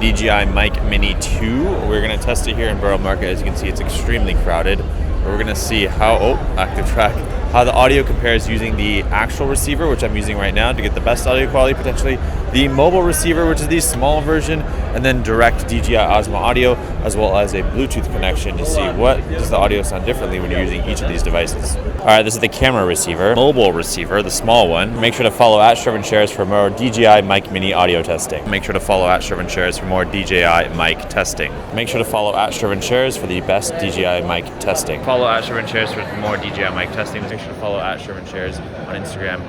DJI Mic Mini 2. We're going to test it here in Borough Market. As you can see, it's extremely crowded. We're going to see how, active track, how the audio compares using the actual receiver, which I'm using right now to get the best audio quality potentially, the mobile receiver, which is the small version, and then direct DJI OsmoAudio, as well as a Bluetooth connection to see what does the audio sound differently when you're using each of these devices. All right, this is the camera receiver, mobile receiver, the small one. Make sure to follow at Shervin Shares for more DJI Mic Mini audio testing. Make sure to follow at Shervin Shares for more DJI mic testing. Make sure to follow at Shervin Shares for the best DJI mic testing. Follow at Shervin Shares for more DJI mic testing. Make sure to follow at Shervin Shares on Instagram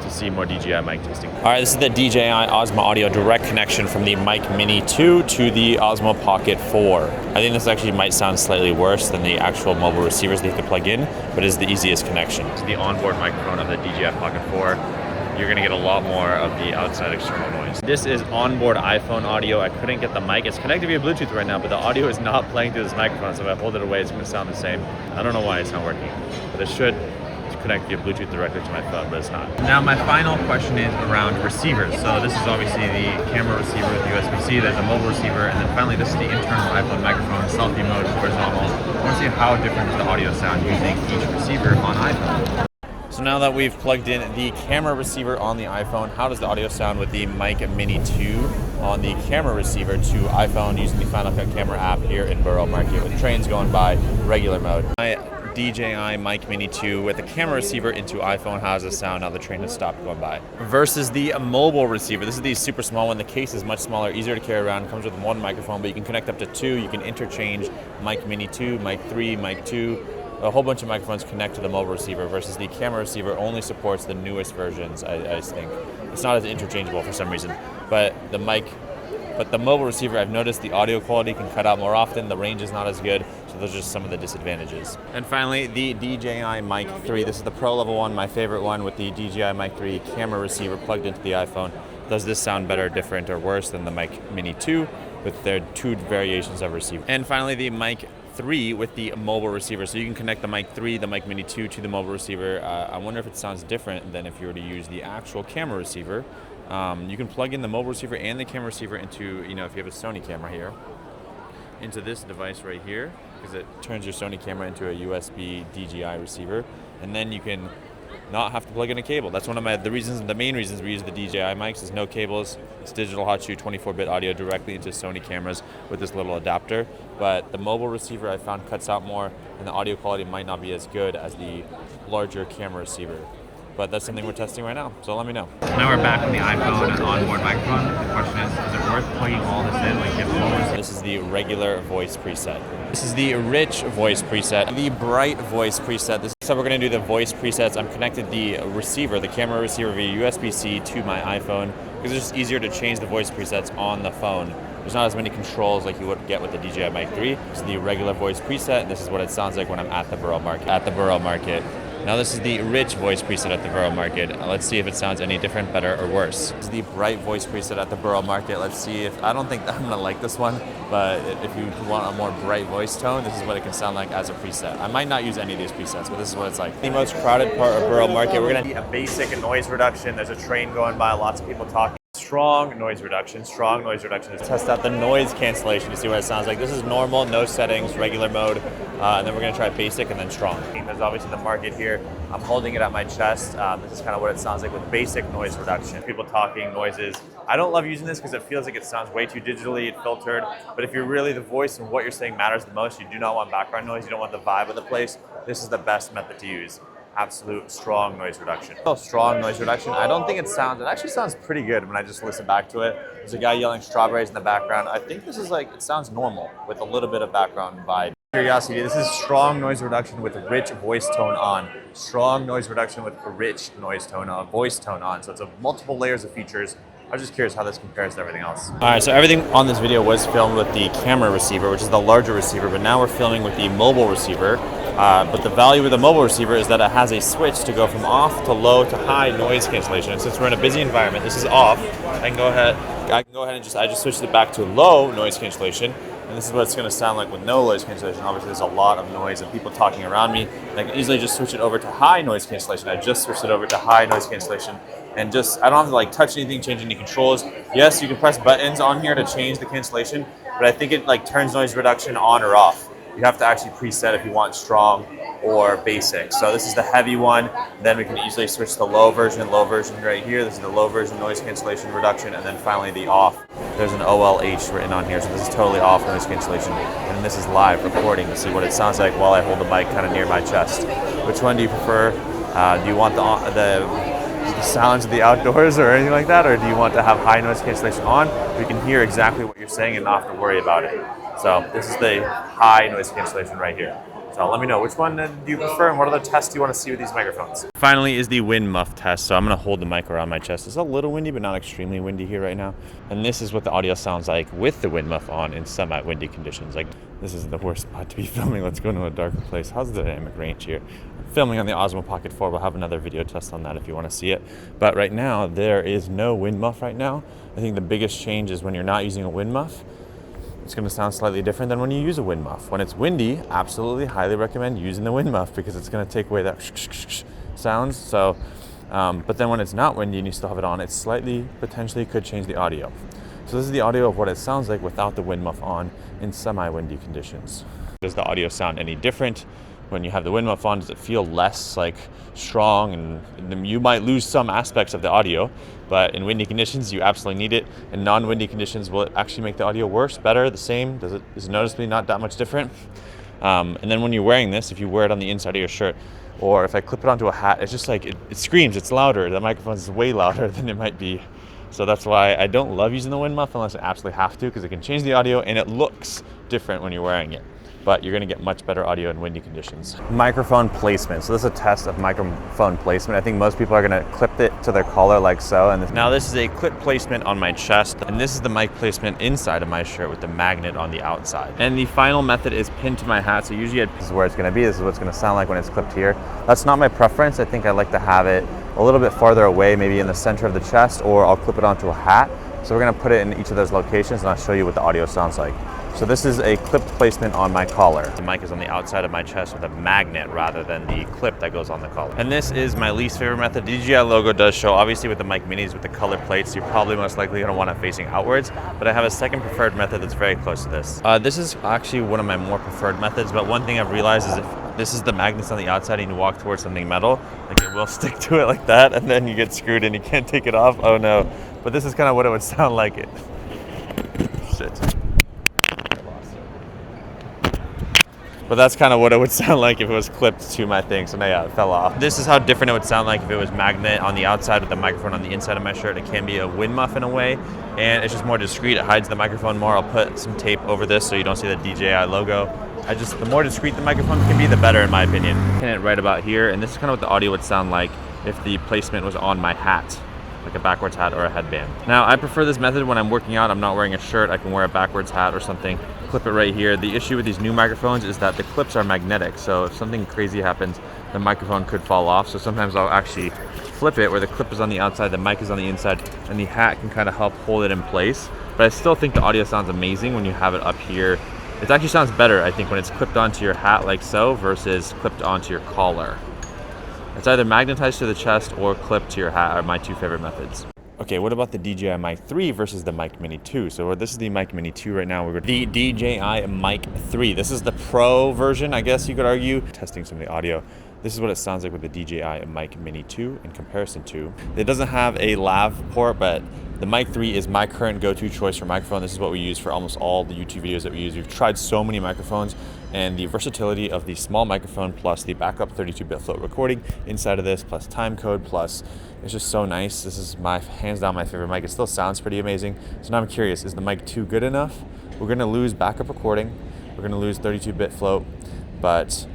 to see more DJI mic testing. All right, this is the DJI OsmoAudio direct connection from the Mic Mini 2 to the Osmo Pocket 4. I think this actually might sound slightly worse than the actual mobile receivers that you have to plug in, but it's the easiest connection. It's the onboard microphone of the DJI Pocket 4. You're gonna get a lot more of the outside external noise. This is onboard iPhone audio. I couldn't get the mic. It's connected via Bluetooth right now, but the audio is not playing through this microphone, so if I hold it away, it's gonna sound the same. I don't know why it's not working, but it should connect via Bluetooth directly to my phone, but it's not. Now my final question is around receivers. So this is obviously the camera receiver with USB-C, there's a mobile receiver, and then finally this is the internal iPhone microphone, selfie mode, horizontal. I want to see how different does the audio sound using each receiver on iPhone. So now that we've plugged in the camera receiver on the iPhone, how does the audio sound with the Mic Mini 2 on the camera receiver to iPhone using the Final Cut Camera app here in Borough Market with trains going by, regular mode? My DJI Mic Mini 2 with the camera receiver into iPhone, how does it sound now the train has stopped going by? Versus the mobile receiver. This is the super small one. The case is much smaller, easier to carry around, comes with one microphone, but you can connect up to two. You can interchange Mic Mini 2, Mic 3, Mic 2. A whole bunch of microphones connect to the mobile receiver versus the camera receiver only supports the newest versions, I think. It's not as interchangeable for some reason. But the mobile receiver, I've noticed the audio quality can cut out more often, the range is not as good, so those are just some of the disadvantages. And finally, the DJI Mic 3. This is the pro level one, my favorite one, with the DJI Mic 3 camera receiver plugged into the iPhone. Does this sound better, different, or worse than the Mic Mini 2 with their two variations of receiver? And finally, the Mic 3 with the mobile receiver. So you can connect the Mic 3, the Mic Mini 2 to the mobile receiver. I wonder if it sounds different than if you were to use the actual camera receiver. You can plug in the mobile receiver and the camera receiver into, if you have a Sony camera here, into this device right here, because it turns your Sony camera into a USB DJI receiver, and then you can not have to plug in a cable. That's one of the main reasons we use the DJI mics is no cables. It's digital hot shoot 24-bit audio directly into Sony cameras with this little adapter. But the mobile receiver I found cuts out more, and the audio quality might not be as good as the larger camera receiver. But that's something we're testing right now, so let me know. Now we're back on the iPhone and onboard microphone. The question is it worth plugging all this in like you have? This is the regular voice preset. This is the rich voice preset. The bright voice preset. So we're gonna do the voice presets. I'm connected the receiver, the camera receiver via USB-C to my iPhone because it's just easier to change the voice presets on the phone. There's not as many controls like you would get with the DJI Mic 3. It's the regular voice preset. This is what it sounds like when I'm at the Borough Market. Now this is the rich voice preset at the Borough Market. Let's see if it sounds any different, better, or worse. This is the bright voice preset at the Borough Market. Let's see if, I don't think that I'm gonna like this one, but if you want a more bright voice tone, this is what it can sound like as a preset. I might not use any of these presets, but this is what it's like. The most crowded part of Borough Market, we're gonna see a basic noise reduction. There's a train going by, lots of people talking. Strong noise reduction. Let's test out the noise cancellation to see what it sounds like. This is normal, no settings, regular mode, and then we're gonna try basic and then strong. There's obviously the market here. I'm holding it at my chest. This is kind of what it sounds like with basic noise reduction. People talking, noises. I don't love using this because it feels like it sounds way too digitally filtered, but if you're really the voice and what you're saying matters the most, you do not want background noise, you don't want the vibe of the place, this is the best method to use. Absolute strong noise reduction. Strong noise reduction. I don't think it actually sounds pretty good when I just listen back to it. There's a guy yelling strawberries in the background. I think this is it sounds normal with a little bit of background vibe. Curiosity, this is strong noise reduction with rich voice tone on. Strong noise reduction with rich voice tone on. So it's multiple layers of features. I was just curious how this compares to everything else. All right, so everything on this video was filmed with the camera receiver, which is the larger receiver, but now we're filming with the mobile receiver. But the value of the mobile receiver is that it has a switch to go from off to low to high noise cancellation. And since we're in a busy environment, this is off. I can go ahead and I just switched it back to low noise cancellation. And this is what it's going to sound like with no noise cancellation. Obviously, there's a lot of noise and people talking around me. And I can easily just switch it over to high noise cancellation. I just switched it over to high noise cancellation. And I don't have to touch anything, change any controls. Yes, you can press buttons on here to change the cancellation, but I think it like turns noise reduction on or off. You have to actually preset if you want strong or basic. So this is the heavy one. Then we can easily switch to the low version right here. This is the low version noise cancellation reduction, and then finally the off. There's an OLH written on here, so this is totally off noise cancellation. And then this is live recording to see what it sounds like while I hold the mic kind of near my chest. Which one do you prefer? Do you want the sounds of the outdoors or anything like that, or do you want to have high noise cancellation on? You can hear exactly what you're saying and not have to worry about it. So this is the high noise cancellation right here. So let me know, which one do you prefer and what other tests do you want to see with these microphones? Finally is the wind muff test. So I'm going to hold the mic around my chest. It's a little windy, but not extremely windy here right now. And this is what the audio sounds like with the wind muff on in semi-windy conditions. Like, this isn't the worst spot to be filming. Let's go to a darker place. How's the dynamic range here? I'm filming on the Osmo Pocket 4. We'll have another video test on that if you want to see it. But right now, there is no wind muff right now. I think the biggest change is when you're not using a wind muff, it's going to sound slightly different than when you use a wind muff. When it's windy, absolutely highly recommend using the wind muff because it's going to take away that sounds. So, but then when it's not windy and you still have it on, it slightly potentially could change the audio. So this is the audio of what it sounds like without the wind muff on in semi-windy conditions. Does the audio sound any different when you have the wind muff on? Does it feel less like strong? And you might lose some aspects of the audio, but in windy conditions, you absolutely need it. In non-windy conditions, will it actually make the audio worse, better, the same? Is it noticeably not that much different? And then when you're wearing this, if you wear it on the inside of your shirt, or if I clip it onto a hat, it's just like, it screams, it's louder. The microphone is way louder than it might be. So that's why I don't love using the wind muff unless I absolutely have to, because it can change the audio and it looks different when you're wearing it. But you're going to get much better audio in windy conditions. Microphone placement. So this is a test of microphone placement. I think most people are going to clip it to their collar like so. And now this is a clip placement on my chest. And this is the mic placement inside of my shirt with the magnet on the outside. And the final method is pinned to my hat. So usually this is where it's going to be. This is what it's going to sound like when it's clipped here. That's not my preference. I think I like to have it a little bit farther away, maybe in the center of the chest, or I'll clip it onto a hat. So we're going to put it in each of those locations and I'll show you what the audio sounds like. So this is a clipped placement on my collar. The mic is on the outside of my chest with a magnet rather than the clip that goes on the collar. And this is my least favorite method. The DJI logo does show, obviously with the mic minis with the color plates, you're probably most likely going to want it facing outwards, but I have a second preferred method that's very close to this. This is actually one of my more preferred methods, but one thing I've realized is if this is the magnets on the outside and you walk towards something metal, like it will stick to it like that, and then you get screwed and you can't take it off. Oh no. But this is kind of what it would sound like. Shit. But that's kind of what it would sound like if it was clipped to my thing. So now, yeah, it fell off. This is how different it would sound like if it was magnet on the outside with the microphone on the inside of my shirt. It can be a wind muff in a way, and it's just more discreet. It hides the microphone more. I'll put some tape over this so you don't see the DJI logo. The more discreet the microphone can be, the better in my opinion. Pin it right about here, and this is kind of what the audio would sound like if the placement was on my hat, like a backwards hat or a headband. Now, I prefer this method when I'm working out. I'm not wearing a shirt. I can wear a backwards hat or something. Clip it right here. The issue with these new microphones is that the clips are magnetic, so if something crazy happens, the microphone could fall off. So sometimes I'll actually flip it where the clip is on the outside, the mic is on the inside, and the hat can kind of help hold it in place. But I still think the audio sounds amazing when you have it up here. It actually sounds better, I think, when it's clipped onto your hat like so versus clipped onto your collar. It's either magnetized to the chest or clipped to your hat are my two favorite methods. Okay, what about the DJI Mic 3 versus the Mic Mini 2? So this is the Mic Mini 2 right now. We're the DJI Mic 3. This is the Pro version, I guess you could argue. Testing some of the audio. This is what it sounds like with the DJI Mic Mini 2 in comparison to. It doesn't have a lav port, but the Mic 3 is my current go-to choice for microphone. This is what we use for almost all the YouTube videos that we use. We've tried so many microphones, and the versatility of the small microphone plus the backup 32-bit float recording inside of this, plus timecode, plus it's just so nice. This is hands down my favorite mic. It still sounds pretty amazing. So now I'm curious, is the Mic 2 good enough? We're gonna lose backup recording. We're gonna lose 32-bit float, but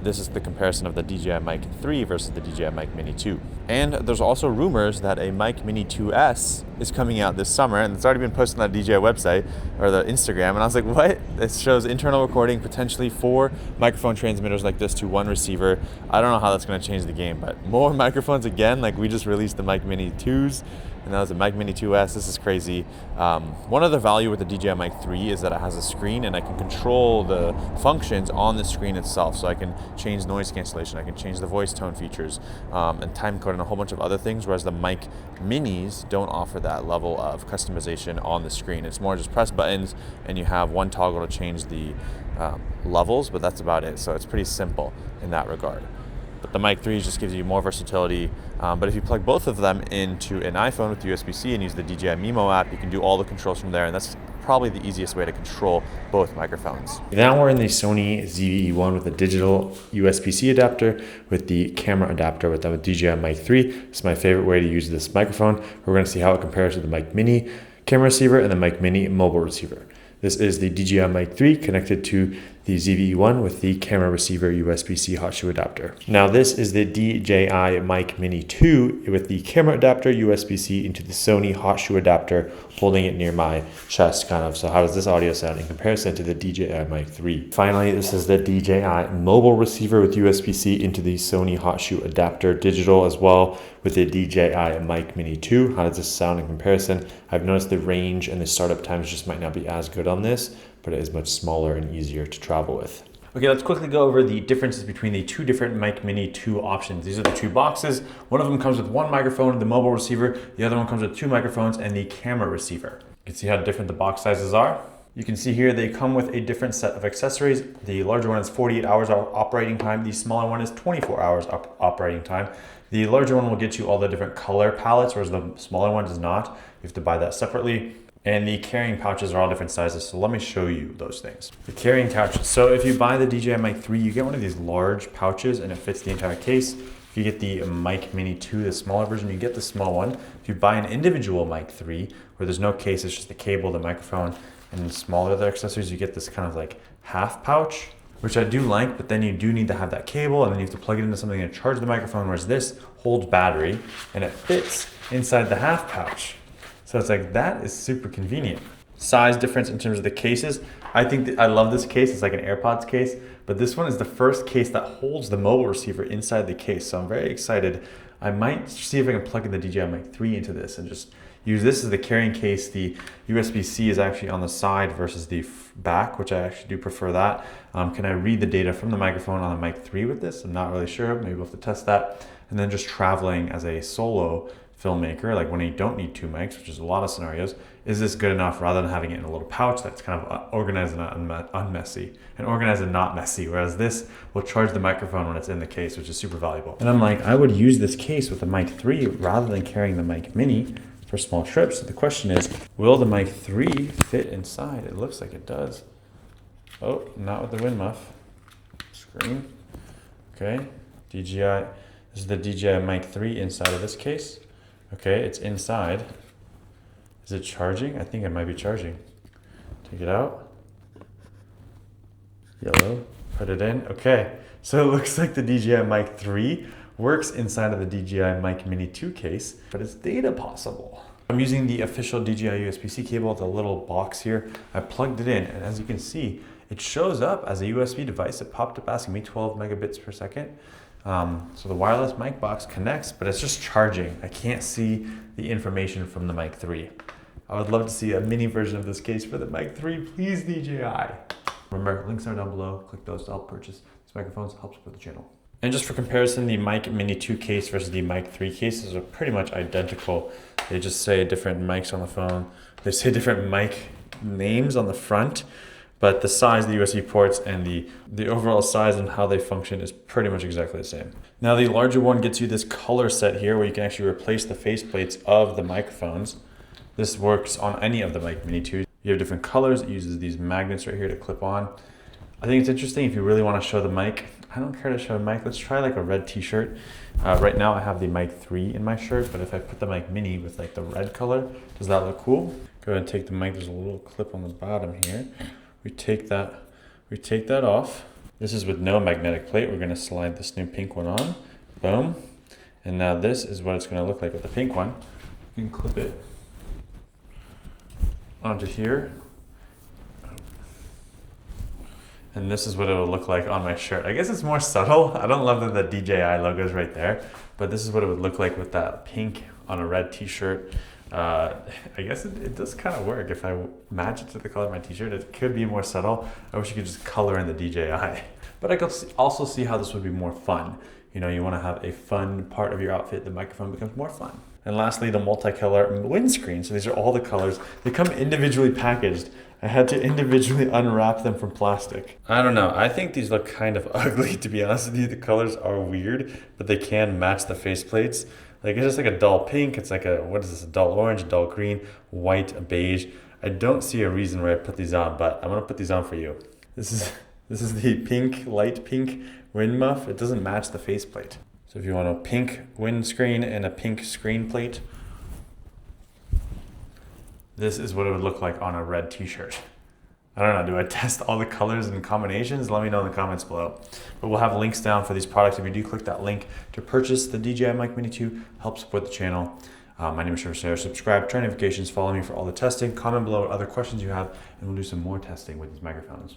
this is the comparison of the DJI Mic 3 versus the DJI Mic Mini 2. And there's also rumors that a Mic Mini 2S is coming out this summer, and it's already been posted on the DJI website or the Instagram, and I was like, what? It shows internal recording, potentially 4 microphone transmitters like this to 1 receiver. I don't know how that's gonna change the game, but more microphones again, like we just released the Mic Mini 2s, and that was the Mic Mini 2S. This is crazy. One other value with the DJI Mic 3 is that it has a screen, and I can control the functions on the screen itself. So I can change noise cancellation, I can change the voice tone features, and time code and a whole bunch of other things, whereas the Mic Minis don't offer that level of customization on the screen. It's more just press buttons, and you have one toggle to change the levels, but that's about it. So it's pretty simple in that regard. But the Mic 3 just gives you more versatility. But if you plug both of them into an iPhone with USB-C and use the DJI Mimo app, you can do all the controls from there, and that's probably the easiest way to control both microphones. Now we're in the Sony ZV-E1 with a digital USB-C adapter with the camera adapter with the DJI Mic 3. It's my favorite way to use this microphone. We're going to see how it compares to the Mic Mini camera receiver and the Mic Mini mobile receiver. This is the DJI Mic 3 connected to the ZV-E1 with the camera receiver USB-C hot shoe adapter. Now this is the DJI Mic Mini 2 with the camera adapter USB-C into the Sony hot shoe adapter, holding it near my chest kind of. So how does this audio sound in comparison to the DJI Mic 3? Finally, this is the DJI mobile receiver with USB-C into the Sony hot shoe adapter, digital as well, with the DJI Mic Mini 2. How does this sound in comparison? I've noticed the range and the startup times just might not be as good on this, but it is much smaller and easier to travel with. Okay, let's quickly go over the differences between the two different Mic Mini 2 options. These are the two boxes. One of them comes with one microphone, the mobile receiver. The other one comes with two microphones and the camera receiver. You can see how different the box sizes are. You can see here they come with a different set of accessories. The larger one is 48 hours operating time. The smaller one is 24 hours operating time. The larger one will get you all the different color palettes, whereas the smaller one does not. You have to buy that separately. And the carrying pouches are all different sizes. So let me show you those things. The carrying pouch. So if you buy the DJI Mic 3, you get one of these large pouches and it fits the entire case. If you get the Mic Mini 2, the smaller version, you get the small one. If you buy an individual Mic 3, where there's no case, it's just the cable, the microphone, and smaller other accessories, you get this kind of like half pouch, which I do like, but then you do need to have that cable, and then you have to plug it into something to charge the microphone, whereas this holds battery, and it fits inside the half pouch. So it's like, that is super convenient. Size difference in terms of the cases. I think I love this case. It's like an AirPods case, but this one is the first case that holds the mobile receiver inside the case. So I'm very excited. I might see if I can plug in the DJI Mic 3 into this and just use this as the carrying case. The USB-C is actually on the side versus the back, which I actually do prefer that. Can I read the data from the microphone on the Mic 3 with this? I'm not really sure. Maybe we'll have to test that. And then just traveling as a solo filmmaker, like when you don't need two mics, which is a lot of scenarios, is this good enough rather than having it in a little pouch that's kind of organized and unmessy, and organized and not messy, whereas this will charge the microphone when it's in the case, which is super valuable. And I'm like, I would use this case with the Mic 3 rather than carrying the Mic Mini for small trips. So the question is, will the Mic 3 fit inside? It looks like it does. Oh, not with the wind muff. Screen. Okay, DJI. This is the DJI Mic 3 inside of this case. Okay, it's inside. Is it charging? I think it might be charging. Take it out. Yellow. Put it in. Okay, so it looks like the DJI Mic 3 works inside of the DJI Mic Mini 2 case, but it's data possible. I'm using the official DJI USB-C cable, the little box here. I plugged it in, and as you can see, it shows up as a USB device. It popped up asking me 12 megabits per second. So the wireless mic box connects, but it's just charging. I can't see the information from the Mic 3. I would love to see a mini version of this case for the Mic 3. Please, DJI. Remember, links are down below. Click those to help purchase these microphones. Helps support the channel. And just for comparison, the Mic Mini 2 case versus the Mic 3 cases are pretty much identical. They just say different mics on the phone. They say different mic names on the front. But the size of the USB ports and the overall size and how they function is pretty much exactly the same. Now the larger one gets you this color set here where you can actually replace the faceplates of the microphones. This works on any of the Mic Mini 2. You have different colors. It uses these magnets right here to clip on. I think it's interesting if you really want to show the mic. I don't care to show a mic. Let's try like a red t-shirt. Right now I have the Mic 3 in my shirt, but if I put the Mic Mini with like the red color, does that look cool? Go ahead and take the mic. There's a little clip on the bottom here. We take that off. This is with no magnetic plate. We're gonna slide this new pink one on, boom. And now this is what it's gonna look like with the pink one. You can clip it onto here. And this is what it will look like on my shirt. I guess it's more subtle. I don't love that the DJI logo is right there, but this is what it would look like with that pink on a red t-shirt. I guess it does kind of work. If I match it to the color of my t-shirt, it could be more subtle. I wish you could just color in the DJI. But I could also see how this would be more fun. You know, you want to have a fun part of your outfit, the microphone becomes more fun. And lastly, the multicolor windscreen. So these are all the colors. They come individually packaged. I had to individually unwrap them from plastic. I don't know. I think these look kind of ugly, to be honest with you. The colors are weird, but they can match the faceplates. Like, it's just like a dull pink. It's like what is this? A dull orange, a dull green, white, a beige. I don't see a reason where I put these on, but I'm gonna put these on for you. This is the pink, light pink wind muff. It doesn't match the faceplate. So if you want a pink windscreen and a pink screen plate, this is what it would look like on a red t-shirt. I don't know, do I test all the colors and combinations? Let me know in the comments below. But we'll have links down for these products. If you do click that link to purchase the DJI Mic Mini 2, help support the channel. My name is Shervin. Subscribe, turn notifications, follow me for all the testing. Comment below what other questions you have, and we'll do some more testing with these microphones.